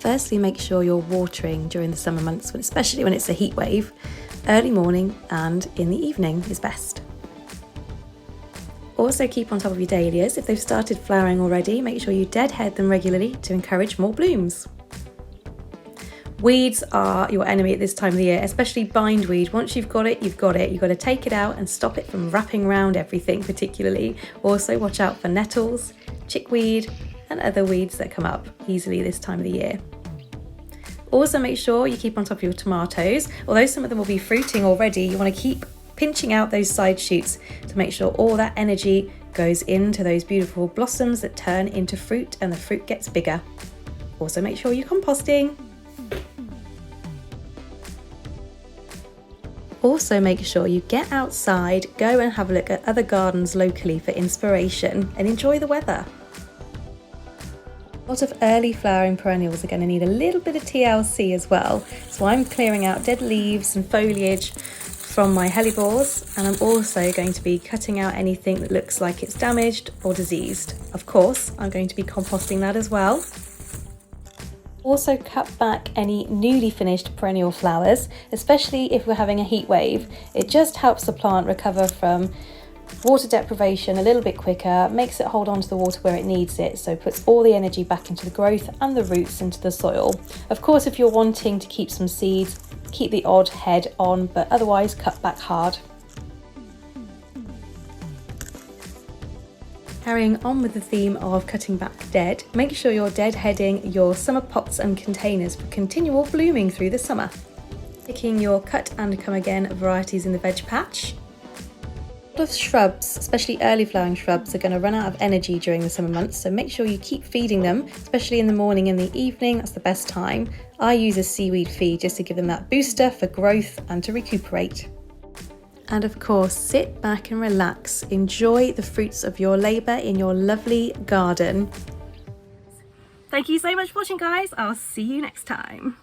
Firstly, make sure you're watering during the summer months, especially when it's a heat wave. Early morning and in the evening is best. Also keep on top of your dahlias. If they've started flowering already, make sure you deadhead them regularly to encourage more blooms. Weeds are your enemy at this time of the year, especially bindweed. Once you've got it, you've got it. You've got to take it out and stop it from wrapping around everything particularly. Also watch out for nettles, chickweed and other weeds that come up easily this time of the year. Also make sure you keep on top of your tomatoes. Although some of them will be fruiting already, you want to keep pinching out those side shoots to make sure all that energy goes into those beautiful blossoms that turn into fruit and the fruit gets bigger. Also make sure you're composting. Also make sure you get outside, go and have a look at other gardens locally for inspiration and enjoy the weather. A lot of early flowering perennials are going to need a little bit of TLC as well, so I'm clearing out dead leaves and foliage from my hellebores, and I'm also going to be cutting out anything that looks like it's damaged or diseased. Of course, I'm going to be composting that as well. Also cut back any newly finished perennial flowers, especially if we're having a heat wave. It just helps the plant recover from water deprivation a little bit quicker, makes it hold on to the water where it needs it, so puts all the energy back into the growth and the roots into the soil. Of course, if you're wanting to keep some seeds, keep the odd head on, but otherwise cut back hard. Carrying on with the theme of cutting back dead, make sure you're deadheading your summer pots and containers for continual blooming through the summer. Picking your cut and come again varieties in the veg patch. A lot of shrubs, especially early flowering shrubs, are going to run out of energy during the summer months, so make sure you keep feeding them, especially in the morning and the evening. That's the best time. I use a seaweed feed just to give them that booster for growth and to recuperate. And of course, sit back and relax. Enjoy the fruits of your labour in your lovely garden. Thank you so much for watching, guys. I'll see you next time.